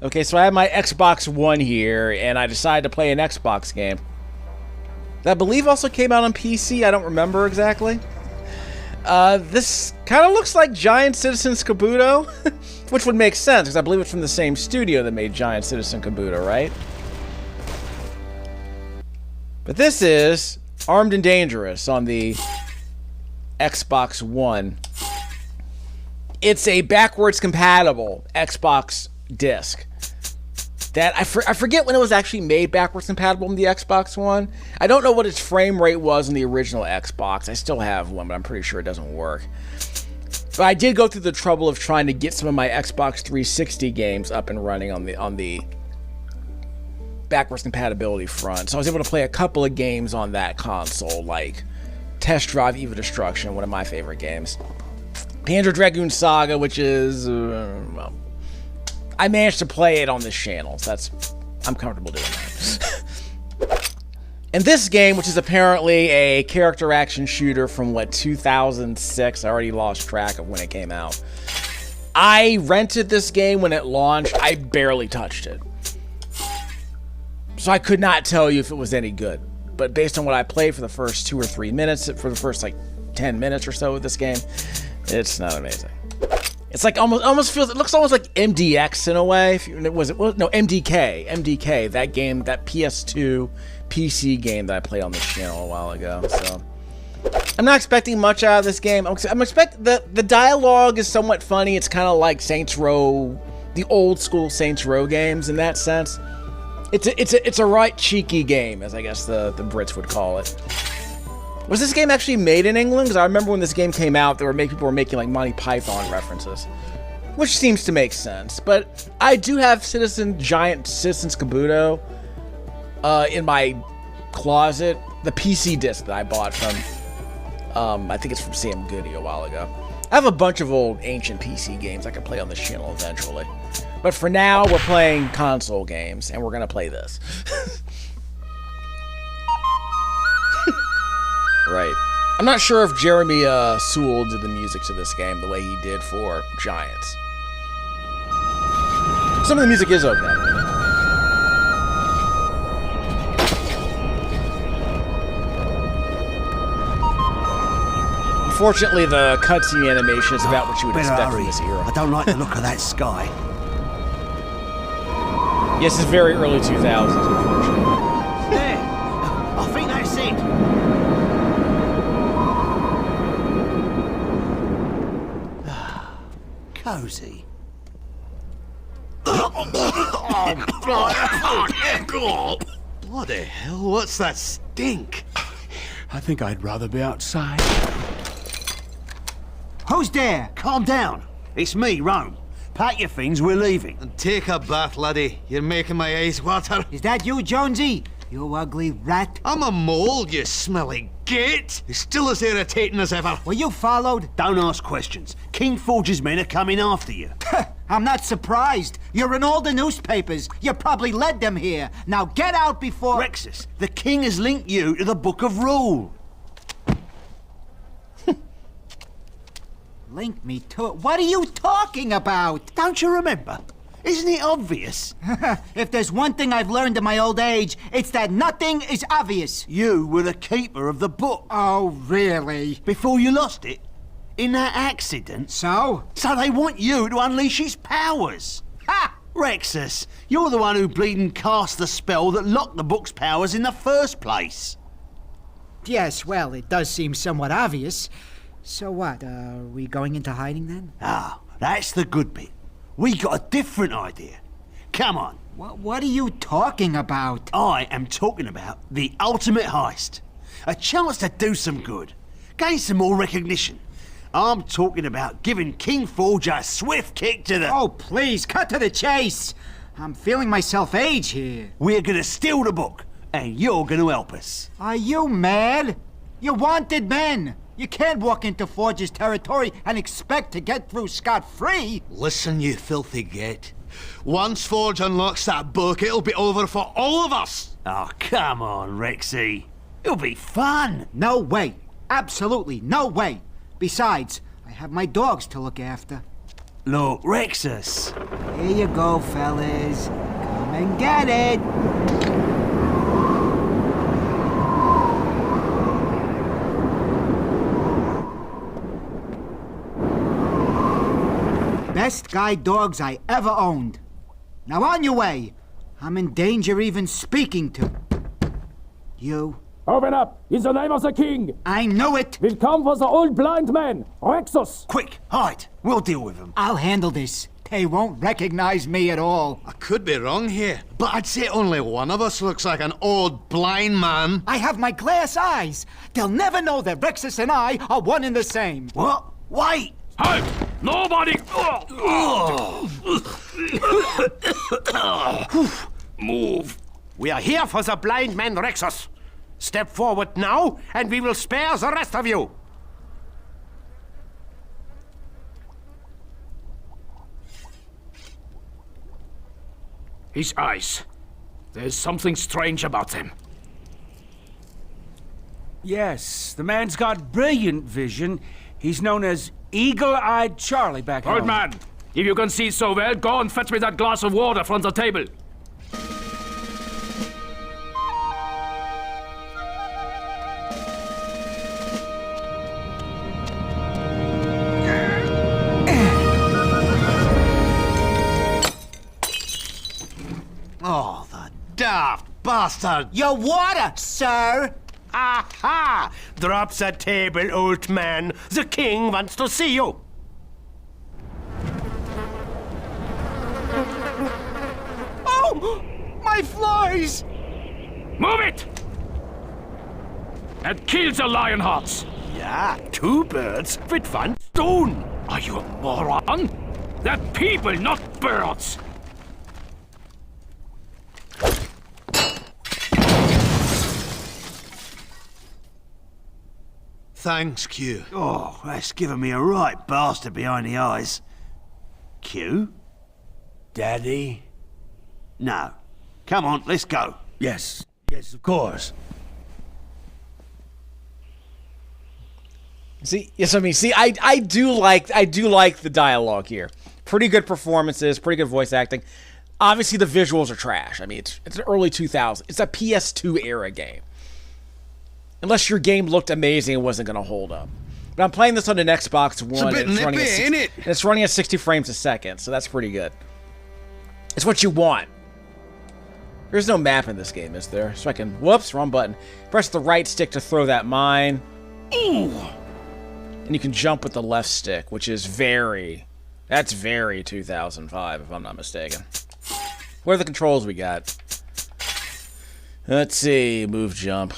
Okay, so I have my Xbox One here, and I decided to play an Xbox game that I believe also came out on PC. I don't remember exactly. This kind of looks like Giant Citizen Kabuto, which would make sense, because I believe it's from the same studio that made Giant Citizen Kabuto, right? But this is Armed and Dangerous on the Xbox One. It's a backwards compatible Xbox disc. That I forget when it was actually made backwards compatible in the Xbox One. I don't know what its frame rate was in the original Xbox. I still have one, but I'm pretty sure it doesn't work. But I did go through the trouble of trying to get some of my Xbox 360 games up and running on the backwards compatibility front. So I was able to play a couple of games on that console, like Test Drive Eva Destruction, one of my favorite games. Panzer Dragoon Saga, which is, well, I managed to play it on this channel, so I'm comfortable doing that. And this game, which is apparently a character action shooter from, 2006, I already lost track of when it came out. I rented this game when it launched. I barely touched it. So I could not tell you if it was any good. But based on what I played for the first 2 or 3 minutes, for the first, 10 minutes or so of this game, it's not amazing. It's like almost feels. It looks almost like MDX in a way. MDK, that game, that PS2 PC game that I played on this channel a while ago. So I'm not expecting much out of this game. I'm expecting the dialogue is somewhat funny. It's kind of like Saints Row, the old school Saints Row games in that sense. It's a right cheeky game, as I guess the Brits would call it. Was this game actually made in England? Because I remember when this game came out, people were making like Monty Python references, which seems to make sense. But I do have Giant Citizens Kabuto in my closet, the PC disc that I bought from, I think it's from Sam Goody a while ago. I have a bunch of old ancient PC games I can play on this channel eventually. But for now, we're playing console games, and we're gonna play this. Right. I'm not sure if Jeremy Sewell did the music to this game the way he did for Giants. Some of the music is okay. Unfortunately, the cutscene animation is about what you would expect from this era. I don't like the look of that sky. Yes, it's very early 2000s, unfortunately. There! I think that's it! Cozy. Bloody hell, what's that stink? I think I'd rather be outside. Who's there? Calm down. It's me, Rome. Pack your things, we're leaving. And take a bath, laddie. You're making my eyes water. Is that you, Jonesy? You ugly rat. I'm a mole, you smelly git. You're still as irritating as ever. Were you followed? Don't ask questions. King Forge's men are coming after you. I'm not surprised. You're in all the newspapers. You probably led them here. Now get out before... Rexus, the king has linked you to the Book of Rule. Link me to it? What are you talking about? Don't you remember? Isn't it obvious? If there's one thing I've learned in my old age, it's that nothing is obvious. You were the keeper of the book. Oh, really? Before you lost it? In that accident? So? So they want you to unleash its powers. Ha! Rexus, you're the one who bleeding cast the spell that locked the book's powers in the first place. Yes, well, it does seem somewhat obvious. So what, are we going into hiding then? Ah, that's the good bit. We got a different idea. Come on. What are you talking about? I am talking about the ultimate heist. A chance to do some good. Gain some more recognition. I'm talking about giving King Forge a swift kick to the... Oh, please, cut to the chase. I'm feeling myself age here. We're gonna steal the book, and you're gonna help us. Are you mad? You're wanted men. You can't walk into Forge's territory and expect to get through scot-free. Listen, you filthy git. Once Forge unlocks that book, it'll be over for all of us. Oh, come on, Rexy. It'll be fun. No way. Absolutely no way. Besides, I have my dogs to look after. Look, Rexus. Here you go, fellas. Come and get it. Best guide dogs I ever owned. Now on your way. I'm in danger even speaking to you. Open up! In the name of the king! I knew it! We'll come for the old blind man, Rexus! Quick, hide. We'll deal with him. I'll handle this. They won't recognize me at all. I could be wrong here, but I'd say only one of us looks like an old blind man. I have my glass eyes. They'll never know that Rexus and I are one and the same. What? Wait! Halt! Nobody! Move. We are here for the blind man Rexus. Step forward now, and we will spare the rest of you. His eyes. There's something strange about them. Yes, the man's got brilliant vision. He's known as Eagle-Eyed Charlie back home. Old man, if you can see so well, go and fetch me that glass of water from the table. Oh, the daft bastard! Your water, sir! Aha! Drop the table, old man. The king wants to see you. Oh! My flies! Move it! And kill the lion hearts! Yeah, two birds with one stone. Are you a moron? They're people, not birds! Thanks, Q. Oh, that's giving me a right bastard behind the eyes. Q? Daddy? No. Come on, let's go. Yes, yes, of course. See, yes, I mean, see, I do like the dialogue here. Pretty good performances, pretty good voice acting. Obviously, the visuals are trash. I mean, it's an early 2000s. It's a PS2 era game. Unless your game looked amazing, it wasn't going to hold up. But I'm playing this on an Xbox One. It's a bit nippy, ain't it? And it's running at 60 frames a second, so that's pretty good. It's what you want. There's no map in this game, is there? So I can... Whoops, wrong button. Press the right stick to throw that mine. Ooh. And you can jump with the left stick, which is very... That's very 2005, if I'm not mistaken. What are the controls we got? Let's see. Move, jump.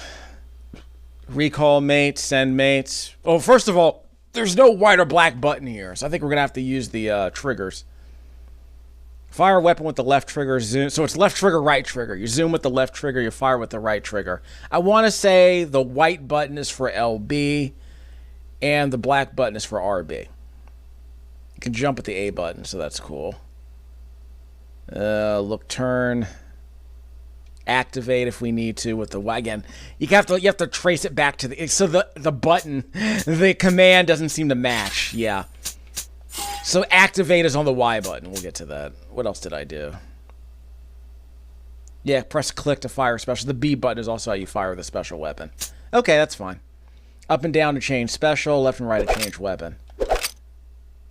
Recall mates, send mates. Oh, first of all, there's no white or black button here, so I think we're going to have to use the triggers. Fire a weapon with the left trigger, zoom. So it's left trigger, right trigger. You zoom with the left trigger, you fire with the right trigger. I want to say the white button is for LB, and the black button is for RB. You can jump with the A button, so that's cool. Look, turn... Activate if we need to with the again. You have to trace it back to the so the button, the command doesn't seem to match. Yeah. So activate is on the Y button. We'll get to that. What else did I do? Yeah, press click to fire special. The B button is also how you fire the special weapon. Okay, that's fine. Up and down to change special. Left and right to change weapon.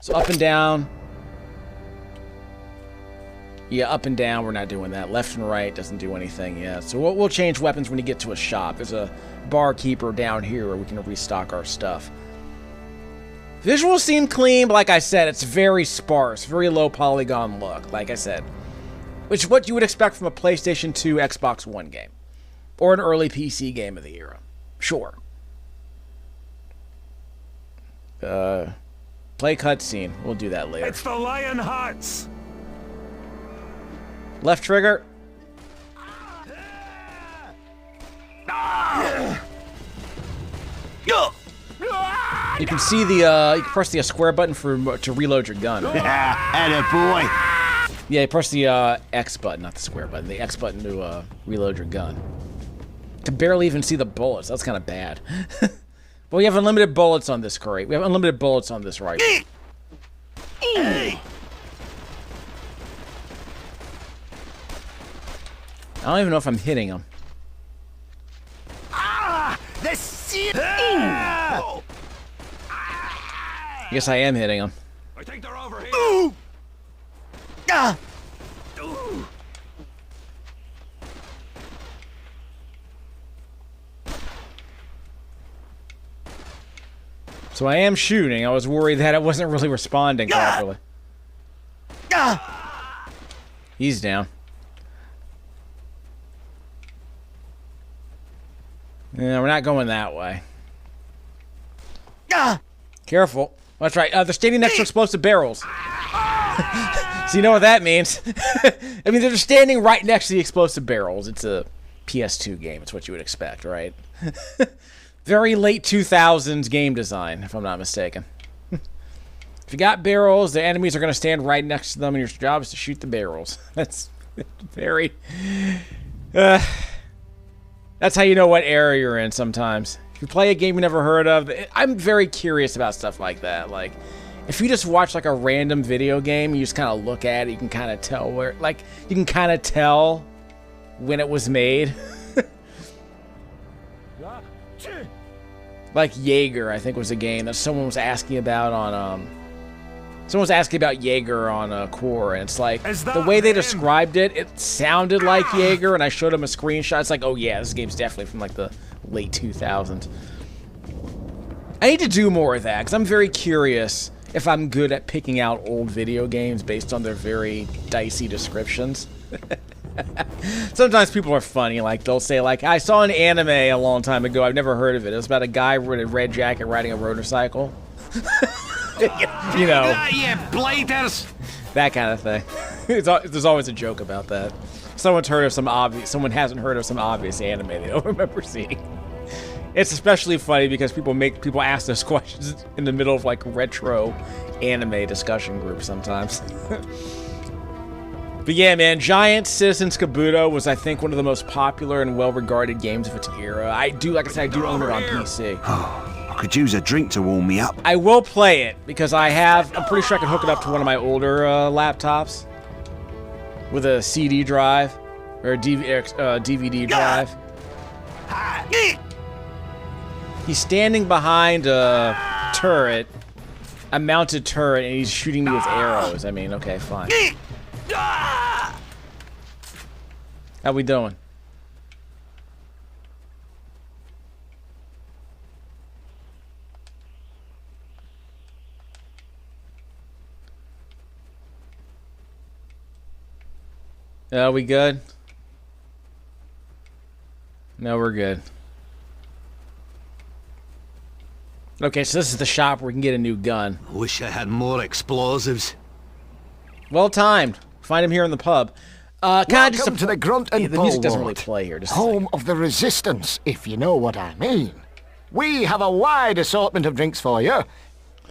So up and down. Yeah, up and down, we're not doing that. Left and right doesn't do anything yet. So we'll change weapons when you get to a shop. There's a barkeeper down here where we can restock our stuff. Visuals seem clean, but like I said, it's very sparse. Very low polygon look, like I said. Which is what you would expect from a PlayStation 2, Xbox One game. Or an early PC game of the era. Sure. Play cutscene. We'll do that later. It's the lion hearts. Left trigger. You can see the, you can press the square button to reload your gun. Attaboy. Yeah, you press the X button, not the square button. The X button to reload your gun. To barely even see the bullets. That's kind of bad. But we have unlimited bullets on this crate. We have unlimited bullets on this rifle. Hey. I don't even know if I'm hitting him. The seal. Guess I am hitting him. I think they're over here. So I am shooting. I was worried that it wasn't really responding properly. He's down. Yeah, we're not going that way. Careful. That's right. They're standing next to explosive barrels. So you know what that means. I mean, they're just standing right next to the explosive barrels. It's a PS2 game. It's what you would expect, right? Very late 2000s game design, if I'm not mistaken. If you got barrels, the enemies are going to stand right next to them, and your job is to shoot the barrels. That's very... that's how you know what era you're in sometimes. If you play a game you never heard of, I'm very curious about stuff like that. Like, if you just watch like a random video game, you just kind of look at it, you can kind of tell where... Like, you can kind of tell when it was made. Like Jaeger, I think was a game that someone was asking about on someone was asking about Jaeger on Core, and it's like the way they described it, it sounded like Jaeger, and I showed him a screenshot. It's like, oh yeah, this game's definitely from like the late 2000s. I need to do more of that because I'm very curious if I'm good at picking out old video games based on their very dicey descriptions. Sometimes people are funny, like they'll say like, I saw an anime a long time ago, I've never heard of it. It was about a guy with a red jacket riding a motorcycle. You know. Yeah, blighters. That kind of thing. There's always a joke about that. Someone hasn't heard of some obvious anime they don't remember seeing. It's especially funny because people ask those questions in the middle of like retro anime discussion groups sometimes. But yeah, man, Giant Citizens Kabuto was, I think, one of the most popular and well-regarded games of its era. Like I said, I do own it on PC. I could use a drink to warm me up. I will play it, because I'm pretty sure I can hook it up to one of my older laptops with a CD drive, or a DVD drive. He's standing behind a turret, a mounted turret, and he's shooting me with arrows. I mean, okay, fine. How we doing? Are we good? No, we're good. Okay, so this is the shop where we can get a new gun. Wish I had more explosives. Well timed. Find him here in the pub. Welcome to the Grunt and the music doesn't Bull really play here. Just home of the resistance, if you know what I mean. We have a wide assortment of drinks for you.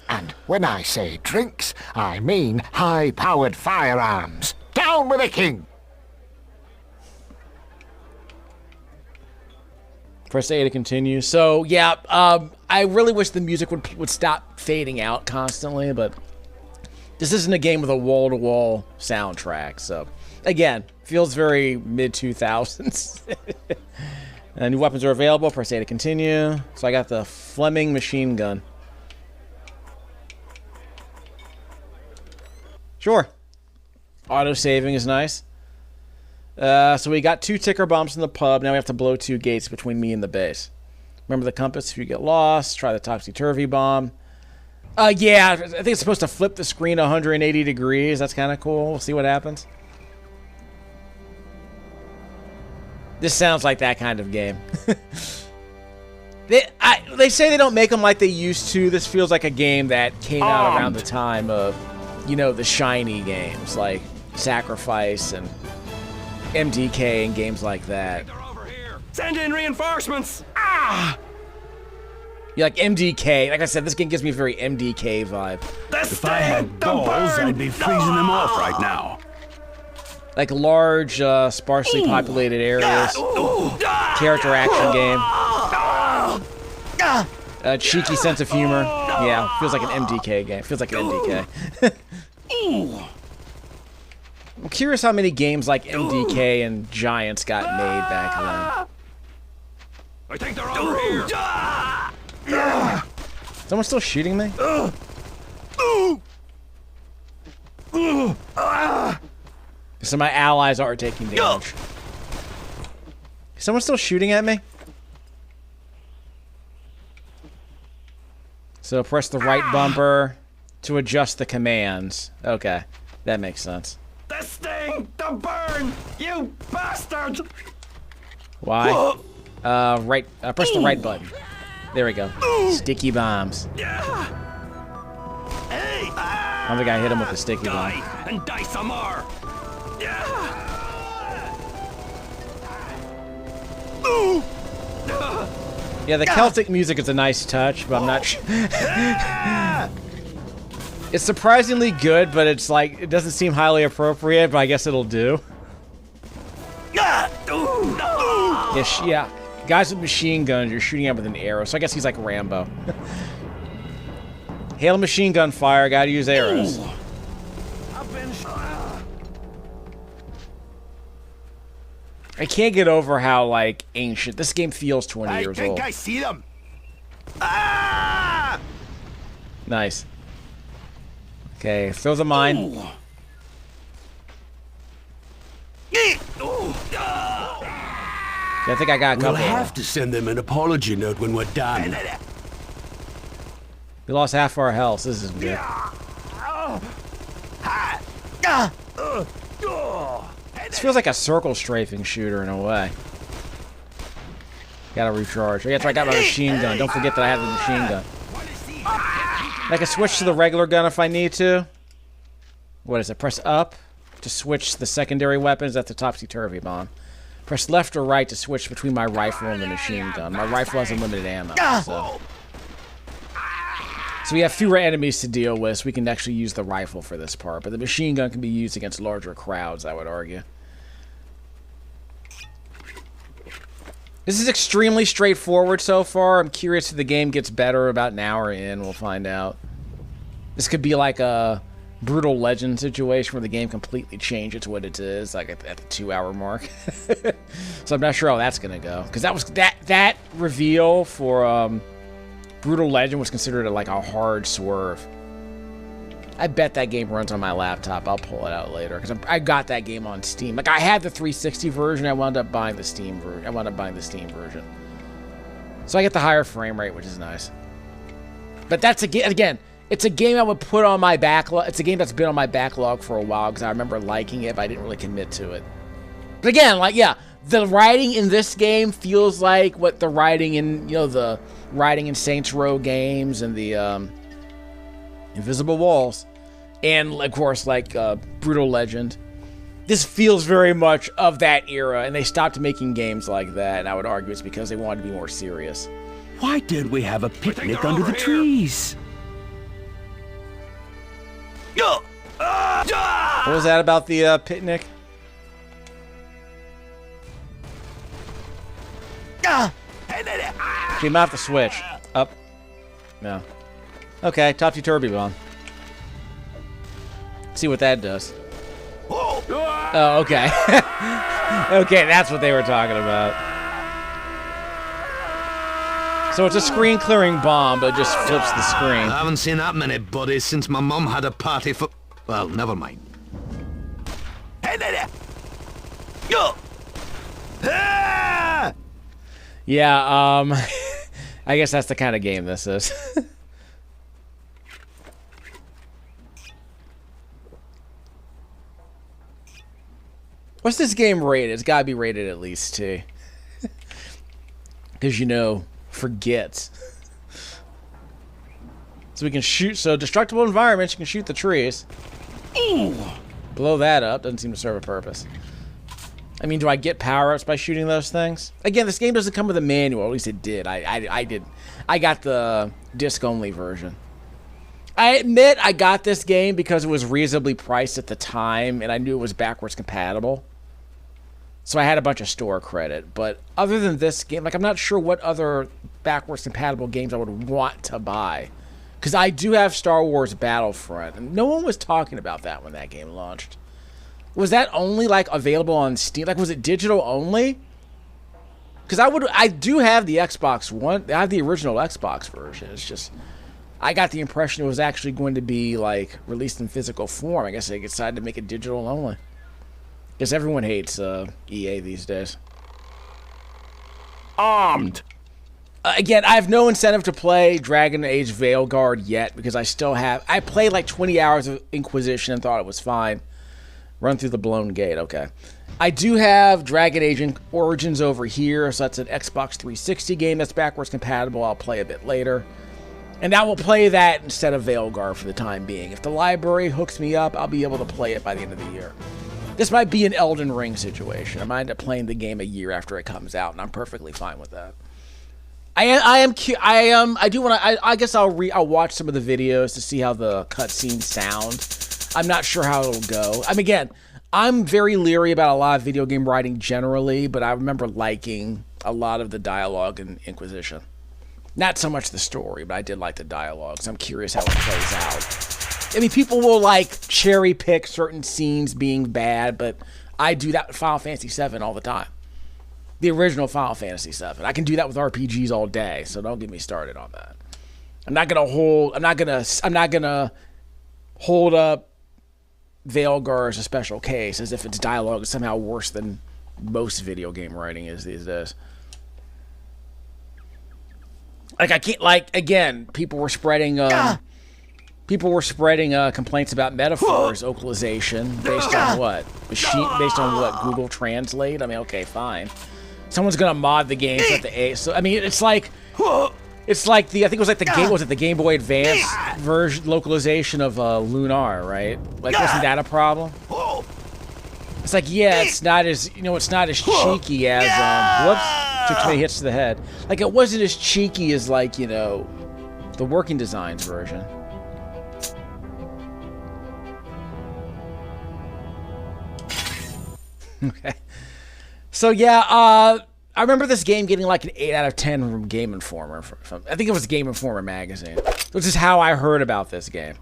And when I say drinks, I mean high-powered firearms. Down with the king! Press A to continue. So, yeah, I really wish the music would stop fading out constantly, but this isn't a game with a wall-to-wall soundtrack, so... Again, feels very mid-2000s. New weapons are available. Press A to continue. So I got the Fleming machine gun. Sure. Auto-saving is nice. So we got 2 ticker bombs in the pub. Now we have to blow 2 gates between me and the base. Remember the compass if you get lost. Try the topsy-turvy bomb. Yeah, I think it's supposed to flip the screen 180 degrees. That's kind of cool. We'll see what happens. This sounds like that kind of game. They say they don't make them like they used to. This feels like a game that came out around the time of, you know, the shiny games like Sacrifice and MDK and games like that. They're over here. Send in reinforcements. You like MDK. Like I said, this game gives me a very MDK vibe. If I had balls, I'd be freezing them off right now. Like large, sparsely populated areas. Character action game. Cheeky sense of humor. Yeah, feels like an MDK game. Feels like an MDK. I'm curious how many games like MDK and Giants got made back then. I think they're over here. Someone still shooting me? So my allies are taking damage. Is someone still shooting at me? So press the right bumper to adjust the commands. Okay, that makes sense. This thing to burn, you bastard! Why? Press the right button. There we go. Sticky bombs. I don't think I hit him with the sticky bomb. And die some more. Yeah, the Celtic music is a nice touch, but I'm not sure. It's surprisingly good, but it's like, it doesn't seem highly appropriate, but I guess it'll do. Yeah, guys with machine guns, you're shooting at with an arrow, so I guess he's like Rambo. Hail machine gun fire, gotta use arrows. I can't get over how, like, ancient. This game feels 20 years old. I see them. Nice. Okay, throw the mine. Yeah, I think I got a couple. We'll have to send them an apology note when we're done. We lost half our health. This isn't good. This feels like a circle strafing shooter in a way. Gotta recharge. Yeah, that's right, I got my machine gun. Don't forget that I have the machine gun. I can switch to the regular gun if I need to. What is it? Press up to switch the secondary weapons. That's the topsy-turvy bomb. Press left or right to switch between my rifle and the machine gun. My rifle has unlimited ammo, so we have fewer enemies to deal with, so we can actually use the rifle for this part. But the machine gun can be used against larger crowds, I would argue. This is extremely straightforward so far. I'm curious if the game gets better about an hour in. We'll find out. This could be like a Brutal Legend situation where the game completely changes what it is, like at the 2-hour mark. So I'm not sure how that's gonna go, because that was that reveal for Brutal Legend was considered like a hard swerve. I bet that game runs on my laptop. I'll pull it out later because I got that game on Steam. Like I had the 360 version. I wound up buying the Steam version. So I get the higher frame rate, which is nice. But that's again, it's a game I would put on my backlog. It's a game that's been on my backlog for a while because I remember liking it, but I didn't really commit to it. But again, like yeah, the writing in this game feels like what the writing in the writing in Saints Row games and the Invisible Walls, and of course like Brutal Legend. This feels very much of that era, and they stopped making games like that, and I would argue it's because they wanted to be more serious. Why didn't we have a picnic under the trees? What was that about the picnic? Okay, you might have to switch. Up. No. Okay, topsy-turvy bomb. See what that does. Oh, okay. Okay, that's what they were talking about. So it's a screen-clearing bomb, but it just flips the screen. I haven't seen that many buddies since my mum had a party for... Well, never mind. Yeah, I guess that's the kind of game this is. What's this game rated? It's gotta be rated at least 2. Because, forget. So we can shoot, so destructible environments, you can shoot the trees. Ooh. Blow that up, doesn't seem to serve a purpose. I mean, do I get power-ups by shooting those things? Again, this game doesn't come with a manual, at least it did. I did. I got the disc-only version. I admit I got this game because it was reasonably priced at the time, and I knew it was backwards compatible. So I had a bunch of store credit. But other than this game, like I'm not sure what other backwards compatible games I would want to buy. Because I do have Star Wars Battlefront, and no one was talking about that when that game launched. Was that only like available on Steam? Like, was it digital only? Because I do have the Xbox One. I have the original Xbox version. It's just, I got the impression it was actually going to be like released in physical form. I guess they decided to make it digital only. Because everyone hates EA these days. Armed. Again, I have no incentive to play Dragon Age Veilguard yet because I played like 20 hours of Inquisition and thought it was fine. Run through the blown gate, okay. I do have Dragon Age Origins over here, so that's an Xbox 360 game that's backwards compatible. I'll play a bit later. And I will play that instead of Veilguard for the time being. If the library hooks me up, I'll be able to play it by the end of the year. This might be an Elden Ring situation. I might end up playing the game a year after it comes out, and I'm perfectly fine with that. I guess I'll watch some of the videos to see how the cutscenes sound. I'm not sure how it'll go. I mean, again, I'm very leery about a lot of video game writing generally, but I remember liking a lot of the dialogue in Inquisition. Not so much the story, but I did like the dialogue, so I'm curious how it plays out. I mean, people will, like, cherry pick certain scenes being bad, but I do that with Final Fantasy VII all the time. The original Final Fantasy VII. I can do that with RPGs all day, so don't get me started on that. I'm not gonna hold up Veilguard as a special case as if its dialogue is somehow worse than most video game writing is these days. Like, I can't, like, again, people were spreading complaints about Metaphor's localization based on what? Based on what? Google Translate? I mean, okay, fine. Someone's gonna mod the game so that the A. So I mean, it's like the I think it was like the Game Boy Advance version localization of Lunar, right? Like, wasn't that a problem? It's like, yeah, it's not as cheeky as whoops, took too many hits to the head. Like, it wasn't as cheeky as, like, you know, the Working Designs version. Okay. So, yeah, I remember this game getting like an 8 out of 10 from Game Informer. I think it was Game Informer magazine. Which is how I heard about this game.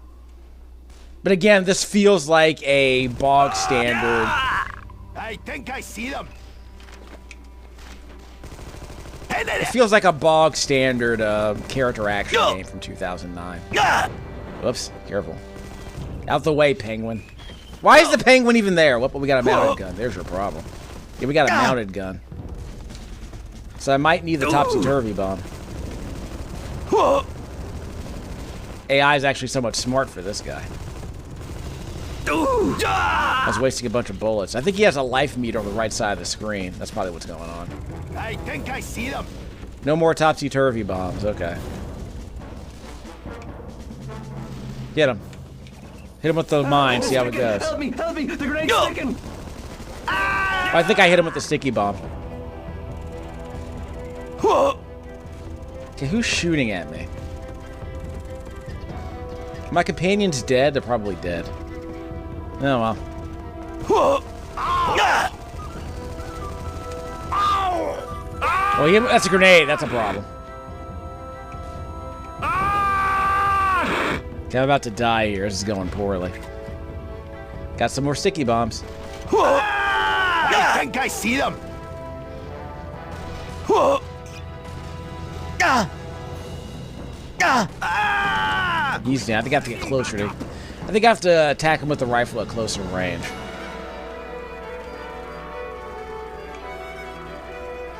But again, this feels like a bog standard. I think I see them. It feels like a bog standard character action game from 2009. Whoops, careful. Out the way, penguin. Why is the penguin even there? Well, we got a mounted gun. There's your problem. Yeah, we got a mounted gun. So I might need the topsy-turvy bomb. AI is actually somewhat smart for this guy. I was wasting a bunch of bullets. I think he has a life meter on the right side of the screen. That's probably what's going on. I think I see them. No more topsy-turvy bombs. Okay. Get him. Hit him with the mine. See how it goes. Help me! The grenade's sticking! I think I hit him with the sticky bomb. Okay, who's shooting at me? My companion's dead? They're probably dead. Oh, well. Well, that's a grenade. That's a problem. Okay, I'm about to die here. This is going poorly. Got some more sticky bombs. I think I see them. He's down. I think I have to get closer to. I think I have to attack him with the rifle at closer range.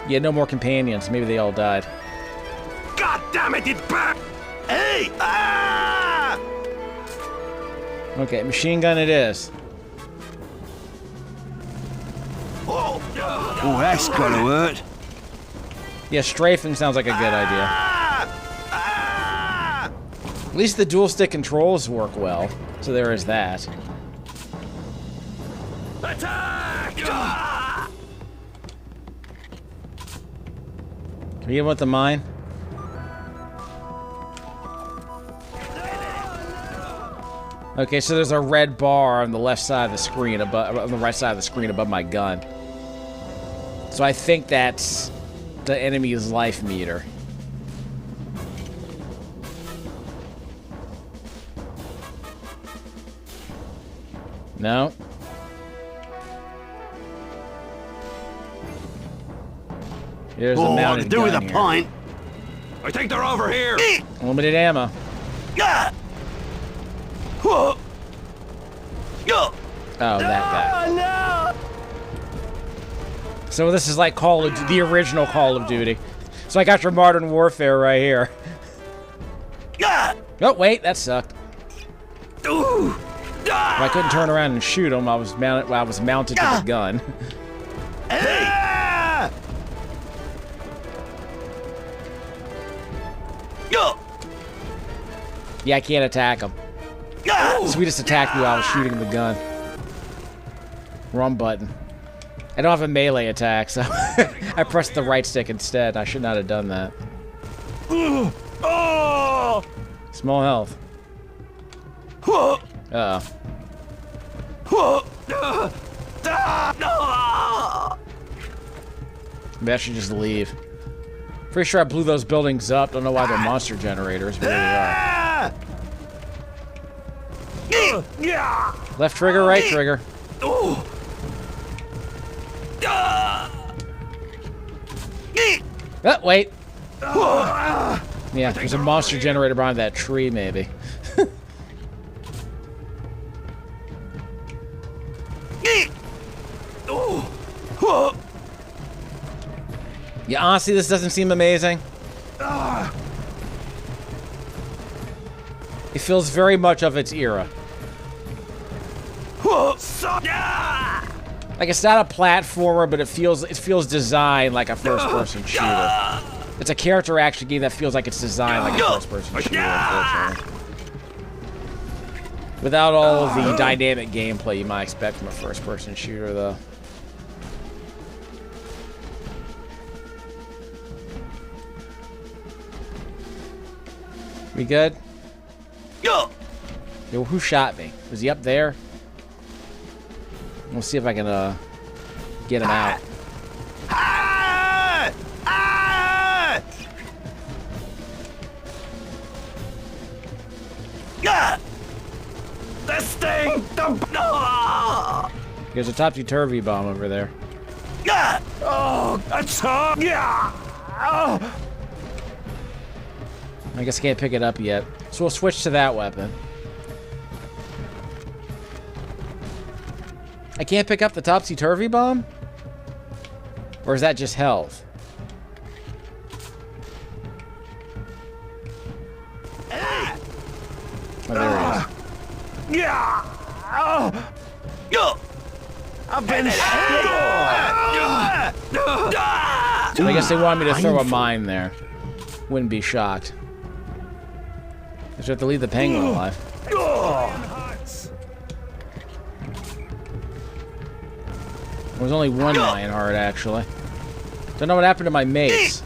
Yeah, no more companions. Maybe they all died. God damn it! It burned. Hey! Okay, machine gun it is. Oh, that's gotta hurt. Yeah, strafing sounds like a good idea. At least the dual stick controls work well, so there is that. Attack! Can we get him with the mine? Okay, so there's a red bar on the left side of the screen, on the right side of the screen above my gun. So I think that's the enemy's life meter. No. There's a mounted do with a gun here. point. I think they're over here. Limited ammo. Oh, that guy. No! So this is like the original Call of Duty. So I got your Modern Warfare right here. Oh wait, that sucked. Well, I couldn't turn around and shoot him. I was mounted to the gun. Yeah, I can't attack him. Sweetest attacked me while I was shooting the gun. Wrong button. I don't have a melee attack, so I pressed the right stick instead. I should not have done that. Small health. Uh-oh. Maybe I should just leave. Pretty sure I blew those buildings up. Don't know why they're monster generators, but here they are. Left trigger, right trigger. Oh, wait. Yeah, there's a monster generator behind that tree, maybe. Yeah, honestly, this doesn't seem amazing. It feels very much of its era. Like, it's not a platformer, but it feels designed like a first-person shooter. It's a character action game that feels like it's designed like a first-person shooter, unfortunately. Without all of the dynamic gameplay you might expect from a first-person shooter, though. We good? Yo, who shot me? Was he up there? We'll see if I can get him out. This thing! There's a topsy-turvy bomb over there. Oh, that's I guess I can't pick it up yet. So we'll switch to that weapon. I can't pick up the topsy-turvy bomb? Or is that just health? Oh, there he is. I've been I guess they want me to throw a mine there. Wouldn't be shocked. Just have to leave the penguin alive. There was only one Lionheart, actually. Don't know what happened to my mace.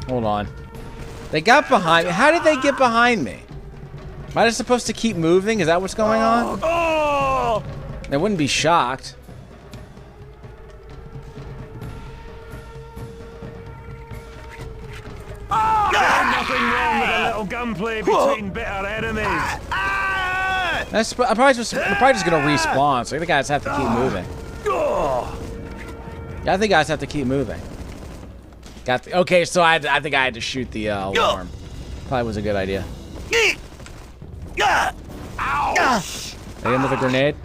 Hold on. They got behind me. How did they get behind me? Am I just supposed to keep moving? Is that what's going on? I wouldn't be shocked. nothing wrong with a little gunplay between bitter enemies. I'm probably just gonna respawn, so I think I just have to keep moving. Yeah, I think I just have to keep moving. Okay, so I think I had to shoot the alarm. Probably was a good idea. Hit him with a grenade.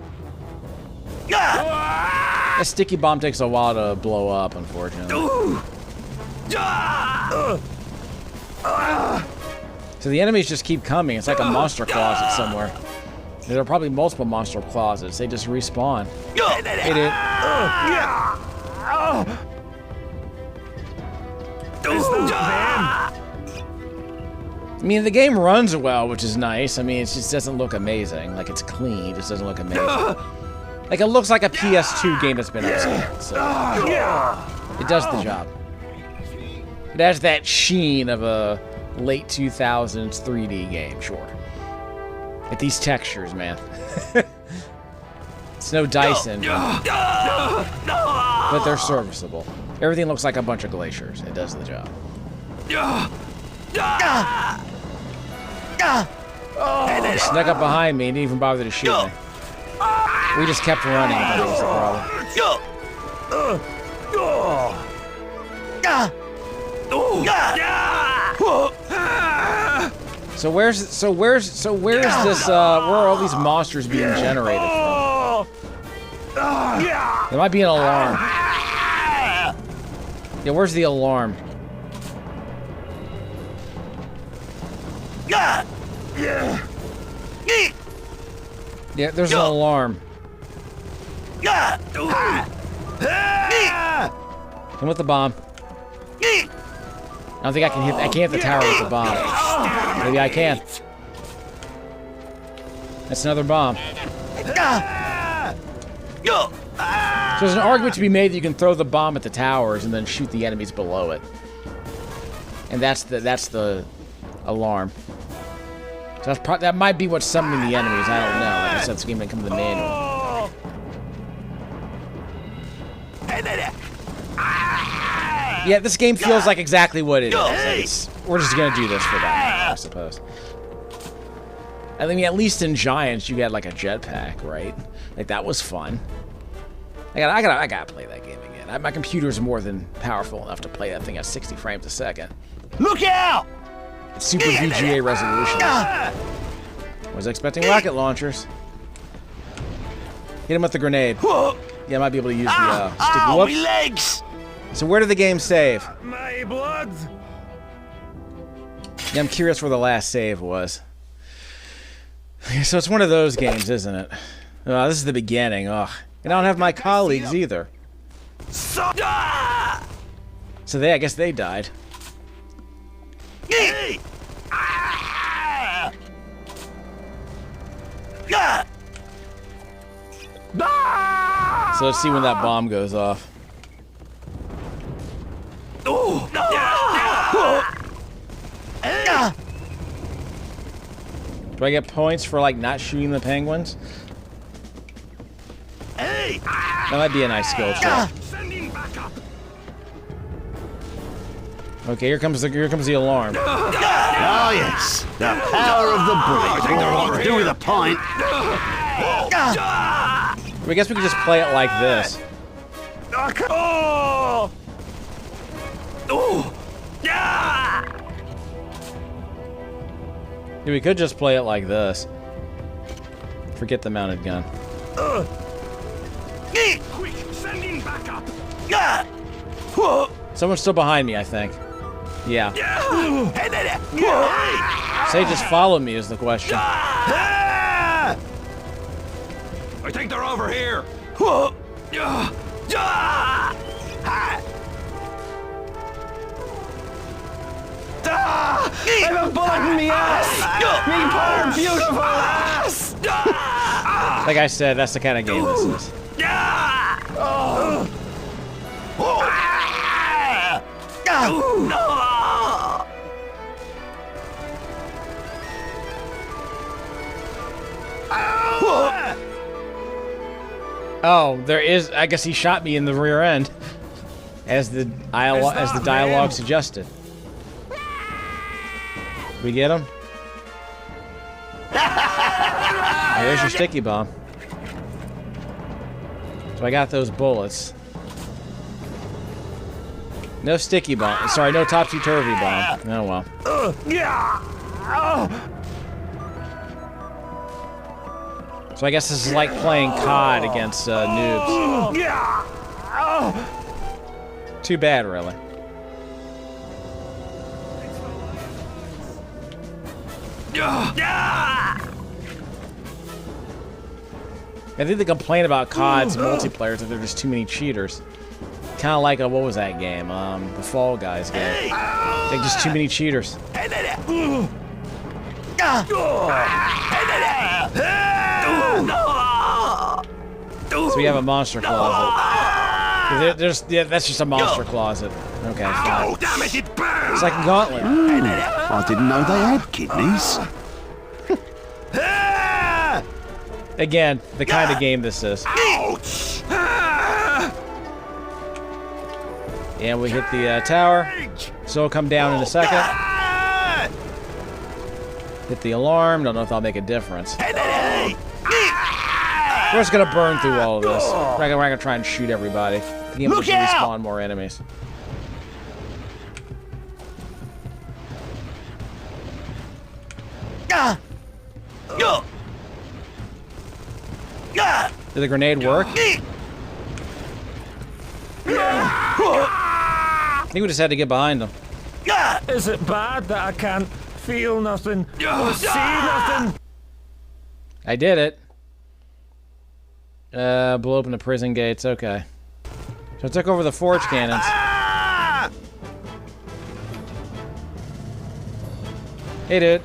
That sticky bomb takes a while to blow up, unfortunately. So the enemies just keep coming. It's like a monster closet somewhere. There are probably multiple monster closets. They just respawn. Hit it. I mean, the game runs well, which is nice. I mean, it just doesn't look amazing. Like, it's clean. It just doesn't look amazing. Like, it looks like a PS2 game that's been upscaled. So it does the job. It has that sheen of a late 2000s 3D game, sure. Like these textures, man. It's no Dyson, but they're serviceable. Everything looks like a bunch of glaciers. It does the job. He snuck up behind me and didn't even bother to shoot me. We just kept running. That was the problem. So where's this? Where are all these monsters being generated from? There might be an alarm. Yeah, where's the alarm? Yeah, there's an alarm. Come with the bomb. I don't think I can hit. I can't hit the tower with the bomb. Maybe I can. That's another bomb. So there's an argument to be made that you can throw the bomb at the towers and then shoot the enemies below it. And that's the alarm. So that might be what's summoning the enemies. I don't know. Like I said, this game didn't come with the manual. Yeah, this game feels like exactly what it is. We're just gonna do this for that, I suppose. I mean, at least in Giants, you had like a jetpack, right? Like that was fun. I gotta play that game again. My computer's more than powerful enough to play that thing at 60 frames a second. Look out! It's super VGA resolution. Was expecting rocket launchers. Hit him with the grenade. Yeah, I might be able to use the stick. Whoops. My legs! So where did the game save? My blood! Yeah, I'm curious where the last save was. So it's one of those games, isn't it? Oh, this is the beginning. Ugh. And I don't have my colleagues either. So I guess they died. So let's see when that bomb goes off. Do I get points for like not shooting the penguins? That might be a nice skill check. Okay, here comes the alarm. Oh yes, the power of the bullet. Oh, do with a pint. I guess we could just play it like this. Yeah, we could just play it like this. Forget the mounted gun. Quick, sending backup. Someone's still behind me, I think. Yeah. Say just follow me is the question. I think they're over here. I have a bullet in me ass! Me poor beautiful ass! Like I said, that's the kind of game this is. Oh, there is. I guess he shot me in the rear end, as the dialogue suggested. We get him? There's your sticky bomb. So I got those bullets. No sticky bomb. Sorry, no topsy-turvy bomb. Oh well. So I guess this is like playing COD against noobs. Too bad, really. I think the complaint about COD's multiplayer is that there are just too many cheaters. Kind of like what was that game? The Fall Guys game. I think just too many cheaters. So we have a monster closet. That's just a monster closet. Okay, fine. Damn it, it burns! It's like a gauntlet. I didn't know they had kidneys. Again, the kind of game this is. Ouch! And we hit the tower. So it'll come down in a second. Hit the alarm. Don't know if that'll make a difference. We're just gonna burn through all of this. We're not gonna try and shoot everybody. The game will just respawn more enemies. Did the grenade work? I think we just had to get behind them. Is it bad that I can't feel nothing or see nothing? I did it. Blew open the prison gates. Okay. So I took over the forge cannons. Hey, dude.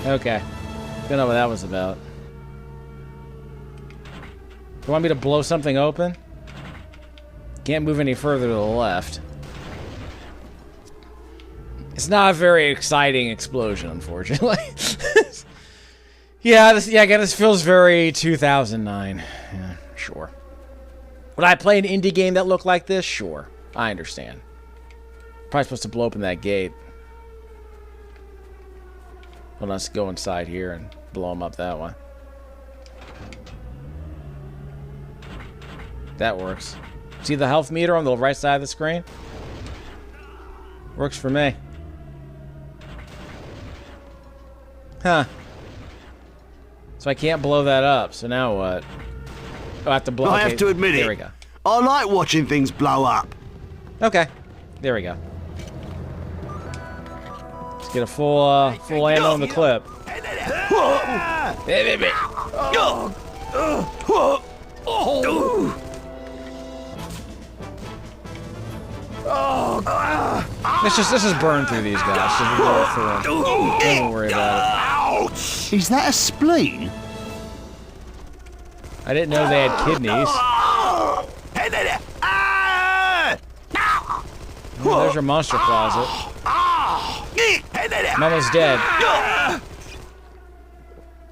Okay. Don't know what that was about. You want me to blow something open? Can't move any further to the left. It's not a very exciting explosion, unfortunately. Yeah, again, this feels very 2009. Yeah, sure. Would I play an indie game that looked like this? Sure. I understand. Probably supposed to blow open that gate. Well, let's go inside here and blow them up that way. That works. See the health meter on the right side of the screen? Works for me. Huh. So I can't blow that up, so now what? Oh, I have to blow. I have to admit it. There we go. I like watching things blow up. Okay. There we go. Let's get a full ammo in the clip. Let's just burn through these guys. Just blow through them. Don't worry about it. Is that a spleen? I didn't know they had kidneys. Oh, there's your monster closet. I'm almost dead.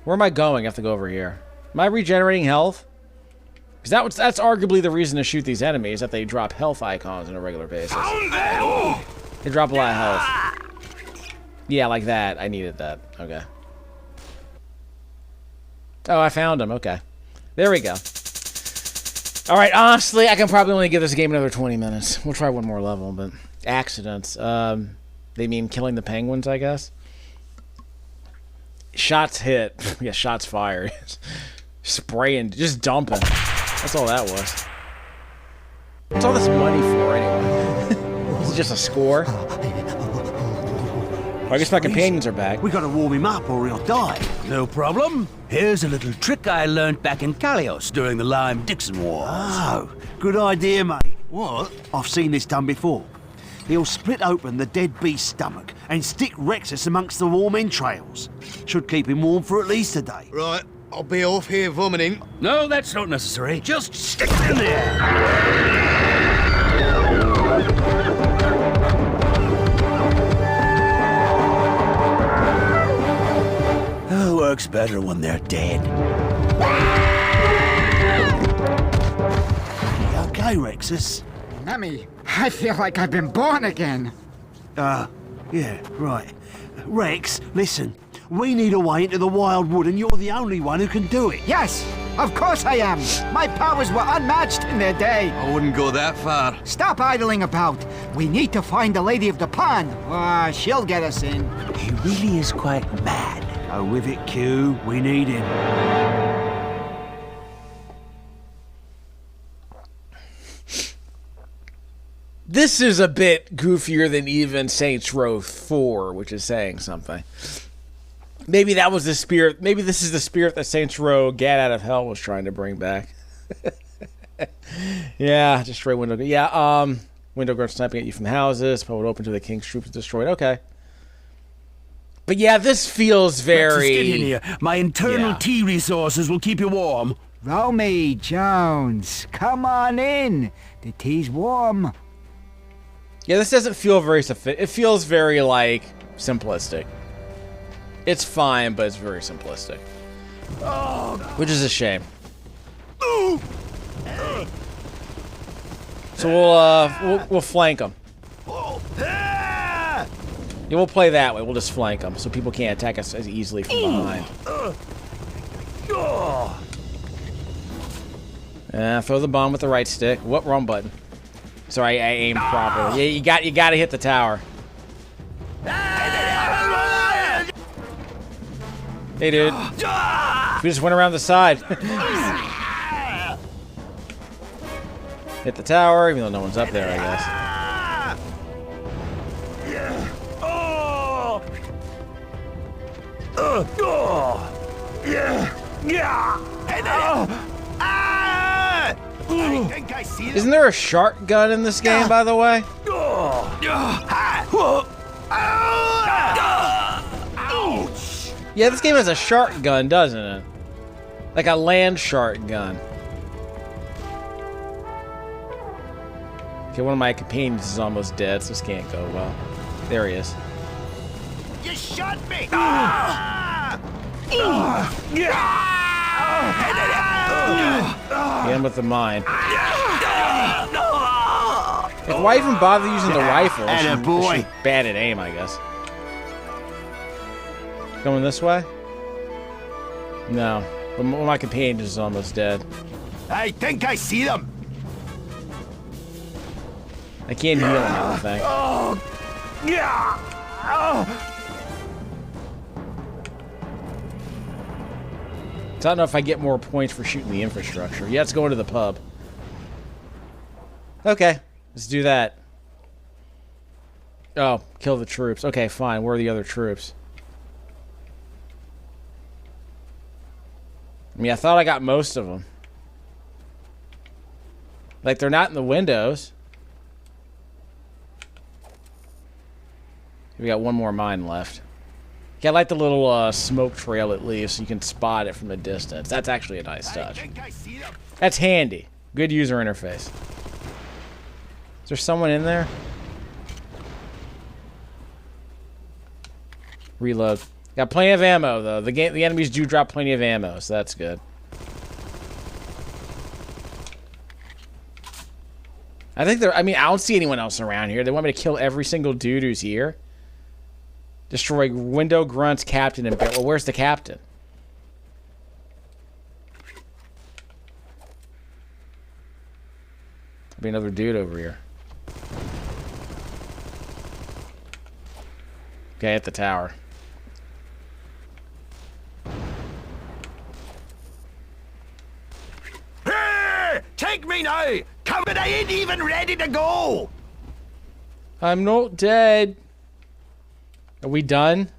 Where am I going? I have to go over here. Am I regenerating health? Because that's arguably the reason to shoot these enemies, that they drop health icons on a regular basis. They drop a lot of health. Yeah, like that. I needed that. Okay. Oh, I found him. Okay. There we go. Alright, honestly, I can probably only give this game another 20 minutes. We'll try one more level, but... Accidents. They mean killing the penguins, I guess? Shots hit. Yeah, shots fired. Spraying. Just dumping. That's all that was. What's all this money for, anyway? Is it just a score? Well, I guess my companions are back. We gotta warm him up or he'll die. No problem. Here's a little trick I learned back in Kalios during the Lyme-Dixon Wars. Oh, good idea, mate. What? I've seen this done before. He'll split open the dead beast's stomach and stick Rexus amongst the warm entrails. Should keep him warm for at least a day. Right, I'll be off here vomiting. No, that's not necessary. Just stick it in there. Oh, works better when they're dead. You okay, Rexus? Mammy, I feel like I've been born again. Yeah, right. Rex, listen. We need a way into the wild wood, and you're the only one who can do it. Yes, of course I am. My powers were unmatched in their day. I wouldn't go that far. Stop idling about. We need to find the Lady of the Pond. She'll get us in. He really is quite mad. Go with it, Q. We need him. This is a bit goofier than even Saints Row 4, which is saying something. Maybe that was the spirit. Maybe this is the spirit that Saints Row Get Out of Hell was trying to bring back. Yeah, destroy window. Yeah, window guard sniping at you from houses. Public open to the king's troops destroyed. Okay. But yeah, this feels very... Get in here. My internal tea resources will keep you warm. Romy Jones, come on in. The tea's warm. Yeah, this doesn't feel very it feels very, like, simplistic. It's fine, but it's very simplistic. Which is a shame. So we'll flank them. Yeah, we'll play that way. We'll just flank them so people can't attack us as easily from behind. Throw the bomb with the right stick. What? Wrong button. Sorry, I aimed properly. Yeah, you got to hit the tower. Hey, dude. We just went around the side. Hit the tower, even though no one's up there, I guess. Isn't there a shark gun in this game, by the way? Yeah, this game has a shark gun, doesn't it? Like a land shark gun. Okay, one of my companions is almost dead, so this can't go well. There he is. You shot me! Hit him with the mine. Like, why even bother using the rifle? She's bad at aim, I guess. Going this way? No. One of my companions is almost dead. I think I see them. I can't heal him, I don't think. So I don't know if I get more points for shooting the infrastructure. Yeah, let's go into the pub. Okay, let's do that. Oh, kill the troops. Okay, fine. Where are the other troops? I mean, I thought I got most of them. Like, they're not in the windows. We got one more mine left. Yeah, I like the little smoke trail it leaves so you can spot it from a distance. That's actually a nice touch. That's handy. Good user interface. Is there someone in there? Reload. Got plenty of ammo, though. The enemies do drop plenty of ammo, so that's good. I think I mean, I don't see anyone else around here. They want me to kill every single dude who's here. Destroy window, grunts, captain, and... Well, where's the captain? There'll be another dude over here. Okay, at the tower. Hey, take me now! Come, but I ain't even ready to go! I'm not dead. Are we done?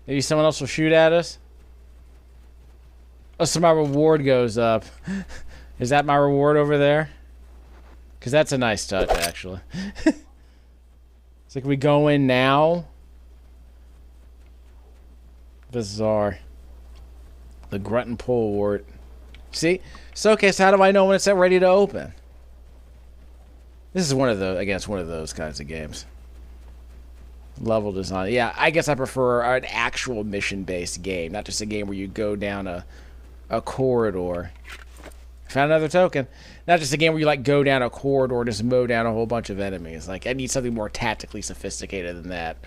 Maybe someone else will shoot at us? Oh, so my reward goes up. Is that my reward over there? Because that's a nice touch, actually. It's like we go in now. Bizarre. The grunt and pull award. See? So, okay, so how do I know when it's ready to open? This is one of those, again, it's one of those kinds of games. Level design. Yeah, I guess I prefer an actual mission-based game, not just a game where you go down a corridor. Found another token. Not just a game where you like go down a corridor and just mow down a whole bunch of enemies. Like, I need something more tactically sophisticated than that.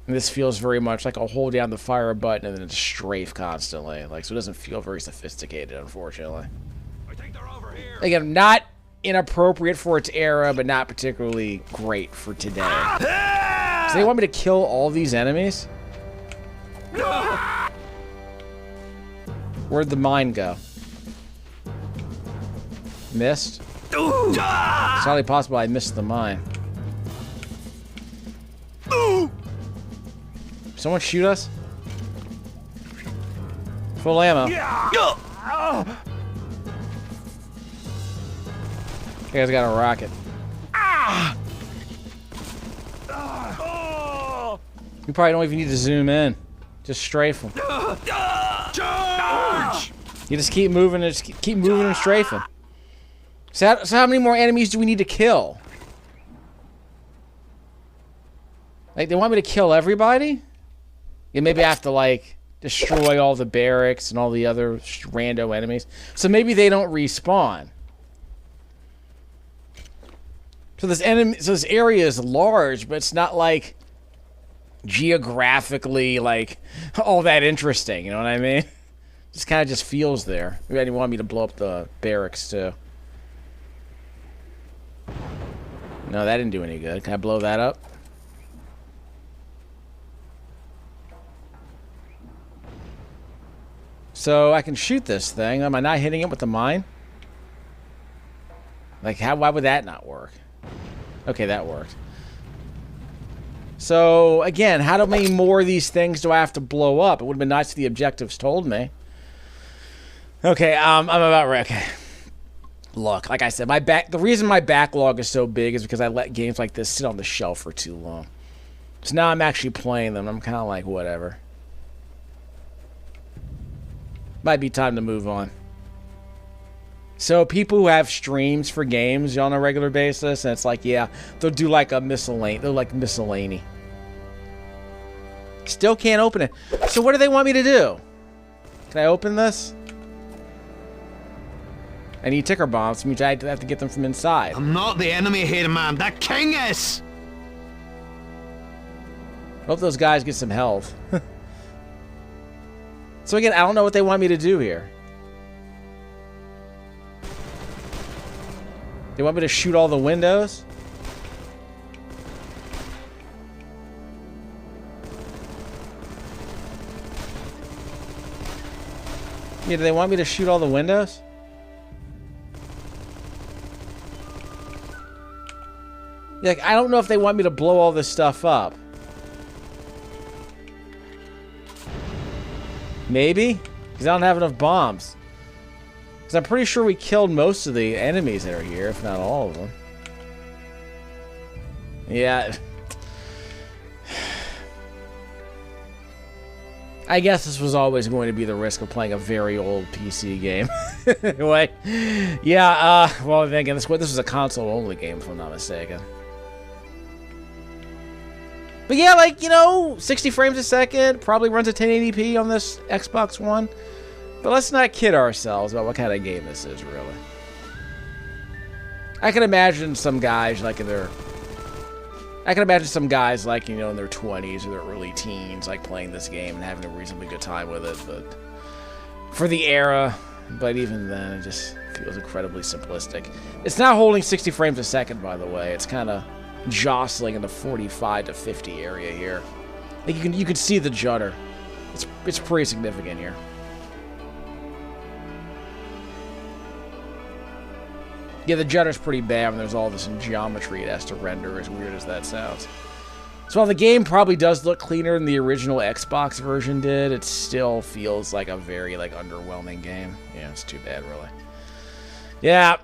And this feels very much like I'll hold down the fire button and then strafe constantly. Like, so it doesn't feel very sophisticated, unfortunately. I think they're over here. Again, not inappropriate for its era, but not particularly great for today. So they want me to kill all these enemies? Where'd the mine go? Missed? It's highly possible I missed the mine. Someone shoot us? Full ammo. You guys got a rocket. You probably don't even need to zoom in. Just strafe them. You just keep moving and keep moving and strafing. So how many more enemies do we need to kill? Like, they want me to kill everybody? Yeah, maybe I have to, like, destroy all the barracks and all the other rando enemies. So maybe they don't respawn. So this area is large, but it's not like geographically like all that interesting. You know what I mean? Just kind of just feels there. Maybe they want me to blow up the barracks too. No, that didn't do any good. Can I blow that up? So I can shoot this thing. Am I not hitting it with the mine? Like, why would that not work? Okay, that worked. So, again, how many more of these things do I have to blow up? It would have been nice if the objectives told me. Okay, I'm about ready. Okay. Look, like I said, the reason my backlog is so big is because I let games like this sit on the shelf for too long. So now I'm actually playing them. I'm kind of like, whatever. Might be time to move on. So people who have streams for games on a regular basis, and it's like, yeah, they'll do like a miscellany. They're like miscellany. Still can't open it. So what do they want me to do? Can I open this? I need ticker bombs, which means I have to get them from inside. I'm not the enemy here, man. The king is! Hope those guys get some health. So again, I don't know what they want me to do here. They want me to shoot all the windows? Yeah, do they want me to shoot all the windows? Like, I don't know if they want me to blow all this stuff up. Maybe? Because I don't have enough bombs. Because I'm pretty sure we killed most of the enemies that are here, if not all of them. Yeah. I guess this was always going to be the risk of playing a very old PC game. Anyway. Yeah, well, again, this was a console-only game, if I'm not mistaken. But yeah, like, you know, 60 frames a second, probably runs at 1080p on this Xbox One. But let's not kid ourselves about what kind of game this is, really. I can imagine some guys, like, in their... I can imagine some guys, like, you know, in their 20s or their early teens, like, playing this game and having a reasonably good time with it, but... For the era, but even then, it just feels incredibly simplistic. It's not holding 60 frames a second, by the way. It's kind of jostling in the 45 to 50 area here. Like you can see the judder. It's pretty significant here. Yeah, the judder's pretty bad when there's all this in geometry it has to render, as weird as that sounds. So while the game probably does look cleaner than the original Xbox version did, it still feels like a very, like, underwhelming game. Yeah, it's too bad, really. Yeah.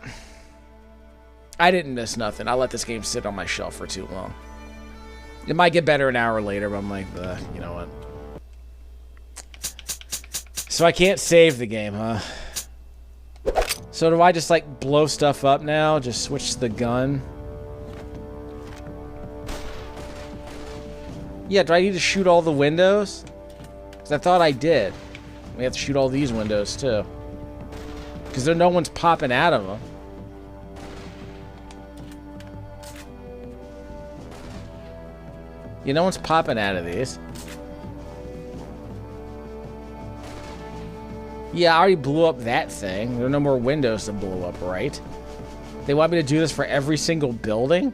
I didn't miss nothing. I let this game sit on my shelf for too long. It might get better an hour later, but I'm like, you know what? So I can't save the game, huh? So do I just, like, blow stuff up now? Just switch the gun? Yeah, do I need to shoot all the windows? Because I thought I did. We have to shoot all these windows, too. Because no one's popping out of them. Yeah, no one's popping out of these. Yeah, I already blew up that thing. There are no more windows to blow up, right? They want me to do this for every single building?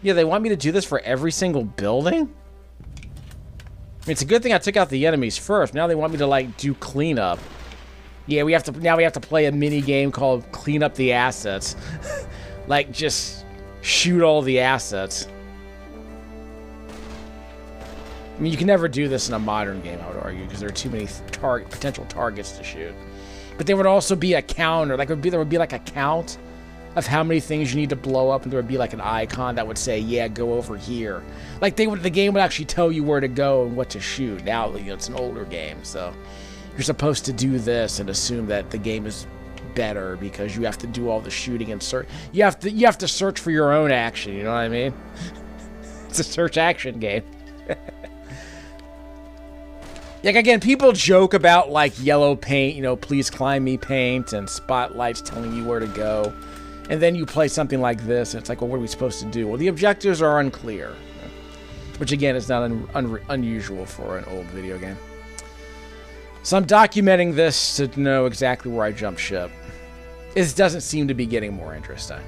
Yeah, they want me to do this for every single building? I mean, it's a good thing I took out the enemies first. Now they want me to, like, do cleanup. Yeah, now we have to play a mini game called Clean Up the Assets. Like, just shoot all the assets. I mean, you can never do this in a modern game, I would argue, because there are too many potential targets to shoot. But there would also be a counter. Like, there would be like a count of how many things you need to blow up, and there would be like an icon that would say, yeah, go over here. Like, the game would actually tell you where to go and what to shoot. Now, you know, it's an older game, so you're supposed to do this and assume that the game is better because you have to do all the shooting and search. You have to search for your own action, you know what I mean? It's a search action game. Like, again, people joke about, like, yellow paint, you know, please climb me paint, and spotlights telling you where to go. And then you play something like this, and it's like, well, what are we supposed to do? Well, the objectives are unclear. Which, again, is not unusual for an old video game. So I'm documenting this to know exactly where I jump ship. This doesn't seem to be getting more interesting.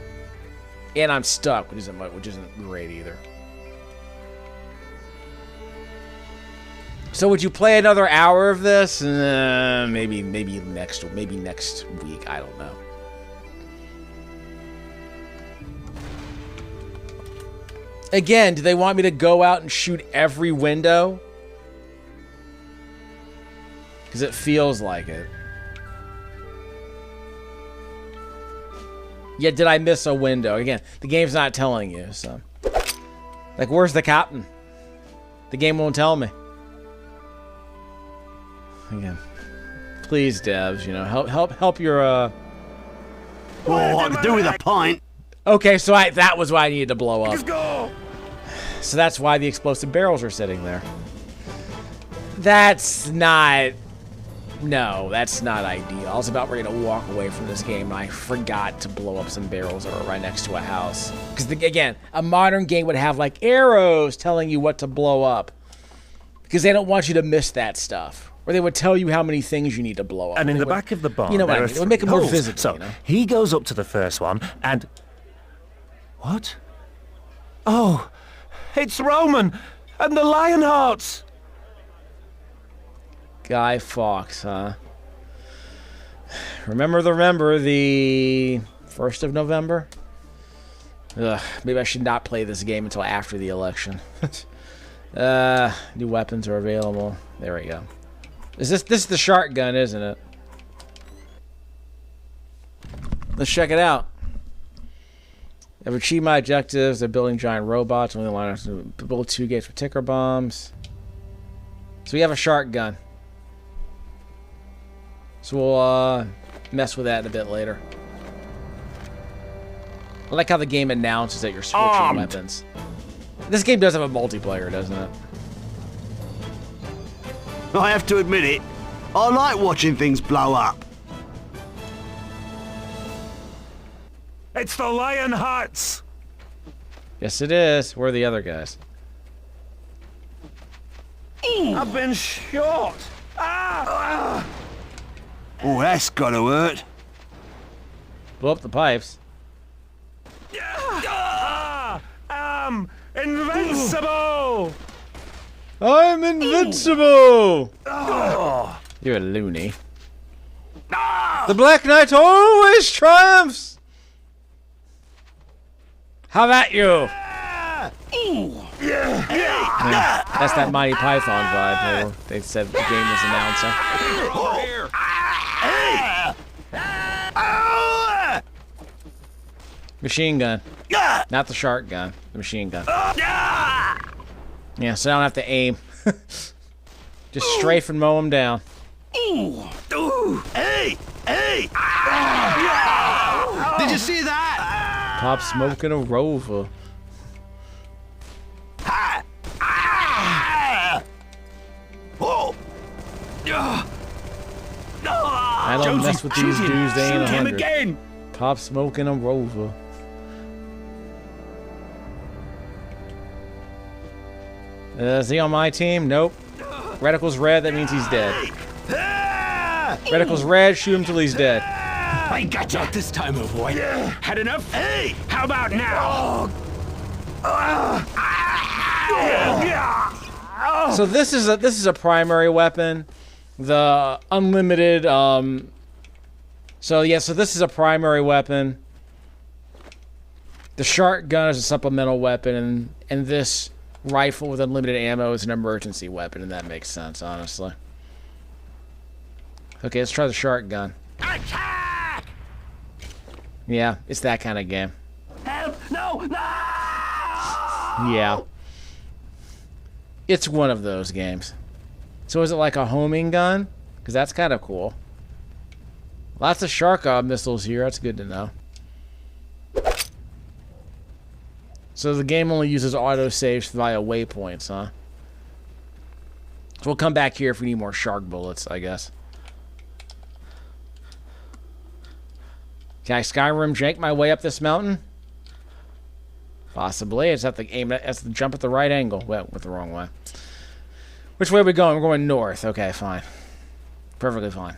And I'm stuck, which isn't great either. So would you play another hour of this? Maybe next week. I don't know. Again, do they want me to go out and shoot every window? Because it feels like it. Yeah, did I miss a window? Again, the game's not telling you, so. Like, where's the captain? The game won't tell me. Again, please, devs, you know, help your Oh, I could do with a pint. Okay, so that was why I needed to blow up. Let's go. So that's why the explosive barrels are sitting there. That's not ideal. I was about ready to walk away from this game, and I forgot to blow up some barrels that were right next to a house. Because again, a modern game would have like arrows telling you what to blow up, because they don't want you to miss that stuff. Or they would tell you how many things you need to blow up. And in the back of the barn, you know what I mean? It would make it more visible. So you know? he goes up to the first one, and what? Oh, it's Roman and the lion hearts. Guy Fawkes, huh? Remember the 1st of November? Ugh, maybe I should not play this game until after the election. New weapons are available. There we go. This is the shark gun, isn't it? Let's check it out. I've achieved my objectives. They're building giant robots. Only line to build 2 gates with ticker bombs. So we have a shark gun. So we'll mess with that a bit later. I like how the game announces that you're switching weapons. This game does have a multiplayer, doesn't it? I have to admit it. I like watching things blow up. It's the lion hearts. Yes, it is. Where are the other guys? I've been shot. Oh, that's gotta hurt. Blow up the pipes. I'm invincible. I'm invincible! You're a loony. The Black Knight always triumphs! How about you? Yeah, that's that Mighty Python vibe. They said the game was announcing. Machine gun. Not the shark gun. The machine gun. Yeah, so I don't have to aim. Just strafe and mow them down. Hey! Did you see that? Pop smoking a rover. I don't mess with these dudes, they ain't 100. Pop smoking a rover. Is he on my team? Nope. Reticle's red, that means he's dead. Reticle's red, shoot him till he's dead. I got you this time, oh boy. Had enough? Hey, how about now? So this is a primary weapon. The unlimited so this is a primary weapon. The shark gun is a supplemental weapon, and this rifle with unlimited ammo is an emergency weapon, and that makes sense, honestly. Okay, let's try the shark gun. Attack! Yeah, it's that kind of game. Help! No! Yeah. It's one of those games. So is it like a homing gun? Because that's kind of cool. Lots of shark missiles here. That's good to know. So the game only uses autosaves via waypoints, huh? We'll come back here if we need more shark bullets, I guess. Can I Skyrim jank my way up this mountain? Possibly. I just have to aim at, have to jump at the right angle. Well, with the wrong way. Which way are we going? We're going north. Okay, fine. Perfectly fine.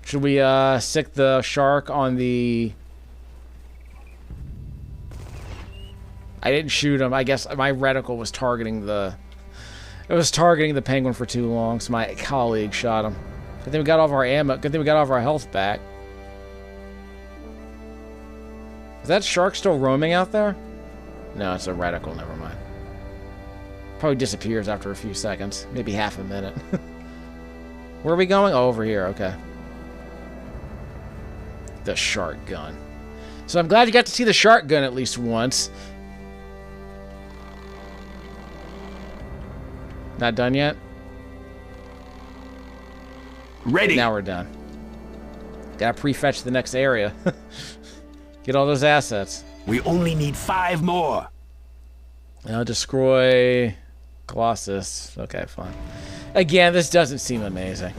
Should we stick the shark on the... I didn't shoot him. I guess my reticle was targeting the... It was targeting the penguin for too long, so my colleague shot him. Good thing we got all of our ammo. Good thing we got all of our health back. Is that shark still roaming out there? No, it's a reticle. Never mind. Probably disappears after a few seconds. Maybe half a minute. Where are we going? Oh, over here. Okay. The shark gun. So I'm glad you got to see the shark gun at least once. Not done yet? Ready. Now we're done. Gotta prefetch the next area. Get all those assets. We only need 5 more. Now destroy Colossus. Okay, fine. Again, this doesn't seem amazing.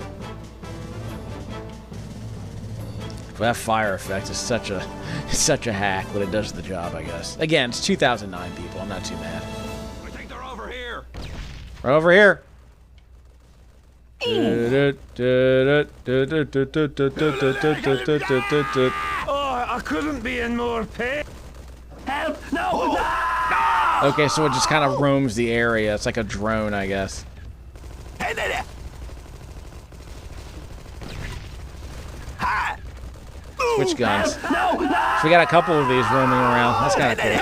But that fire effect is such a hack, but it does the job, I guess. Again, it's 2009, people. I'm not too mad. I think they're over here. Right over here. Oh, I couldn't be in more pain. Help! No! Okay, so it just kind of roams the area. It's like a drone, I guess. Switch guns. So we got a couple of these roaming around. That's kind of cool.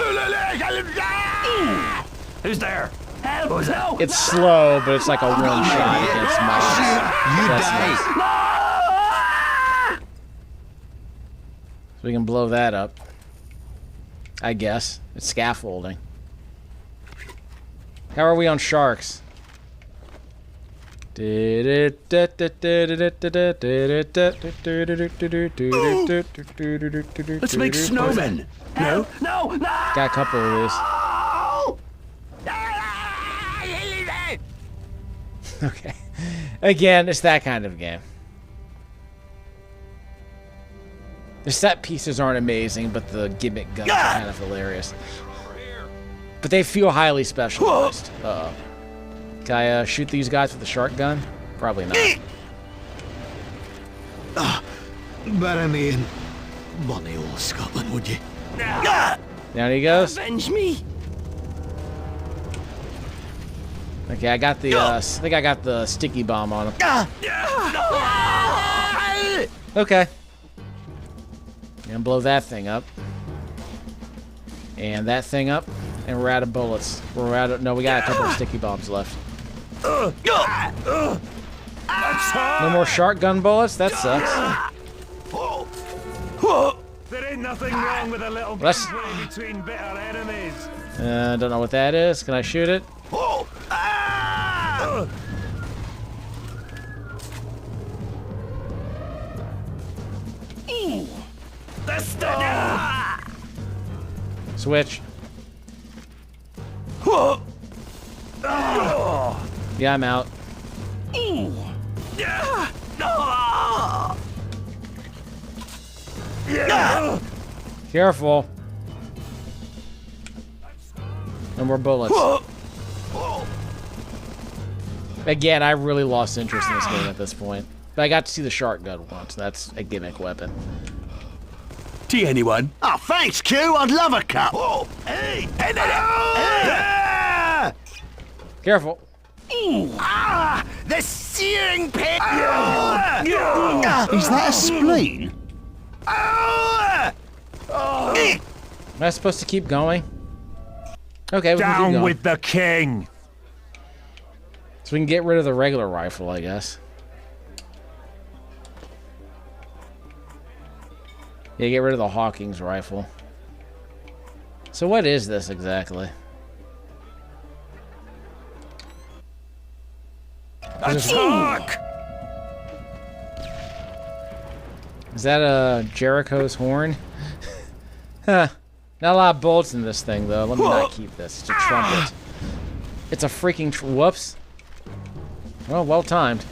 Who's there? Help! No! It's slow, but it's like a one shot against mobs. That's nice. So we can blow that up. I guess. It's scaffolding. How are we on sharks? Let's make snowmen. No? No! Got a couple of these. Okay. Again, it's that kind of game. The set pieces aren't amazing, but the gimmick guns are kind of hilarious. But they feel highly specialized. Uh-oh. Can I shoot these guys with the shark gun? Probably not. Bury me in bonny old Scotland, would you? Down he goes. Avenge me! Okay, I got the, I think I got the sticky bomb on him. Okay. And blow that thing up. And that thing up. And we're out of bullets. We're out of, no, we got a couple of sticky bombs left. No more shark gun bullets? That sucks. There ain't nothing wrong with a little gunplay between bitter enemies. Don't know what that is. Can I shoot it? Switch. Yeah, I'm out. Careful. No more bullets. Again, I really lost interest in this game at this point. But I got to see the shark gun once. That's a gimmick weapon. Tea, anyone? Oh, thanks, Q. I'd love a cup. Hey! Careful. The searing pain. Is that a spleen? Am I supposed to keep going? Okay, we can keep Down going. with the king. So we can get rid of the regular rifle, I guess. Yeah, get rid of the Hawking's rifle. So what is this exactly? Attack! Is that a Jericho's horn? Huh. Not a lot of bolts in this thing, though. Let me not keep this. It's a trumpet. It's a freaking whoops. Well timed.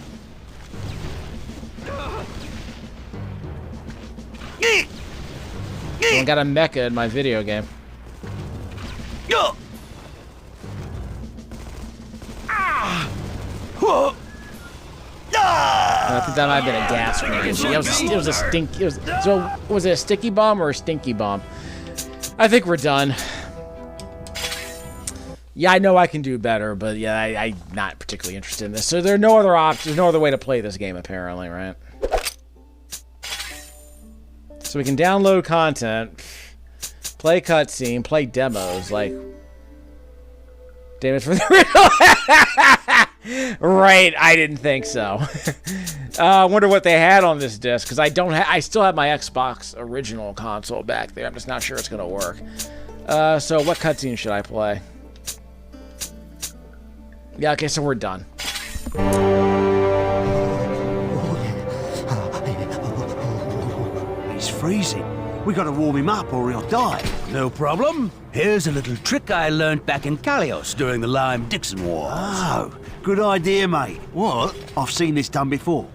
I got a mecha in my video game. I think that might have been a gas grenade. It was a stink. Was it a sticky bomb or a stinky bomb? I think we're done. Yeah, I know I can do better, but yeah, I'm not particularly interested in this. So there are no other options. There's no other way to play this game, apparently, right? So we can download content, play cutscene, play demos, like... Damn it for the Right, I didn't think so. I wonder what they had on this disc, because I still have my Xbox original console back there. I'm just not sure it's going to work. So what cutscene should I play? Yeah, okay, so we're done. He's freezing. We gotta warm him up or he'll die. No problem. Here's a little trick I learned back in Kalios during the Lyme-Dixon Wars. Oh, good idea, mate. What? I've seen this done before.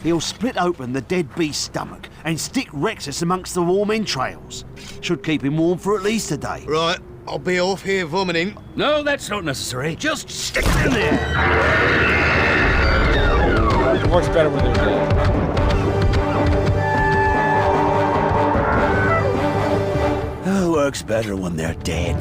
He'll split open the dead beast's stomach and stick Rexus amongst the warm entrails. Should keep him warm for at least a day. Right, I'll be off here vomiting. No, that's not necessary. Just stick it in there. It works better when they're dead. Oh, works better when they're dead.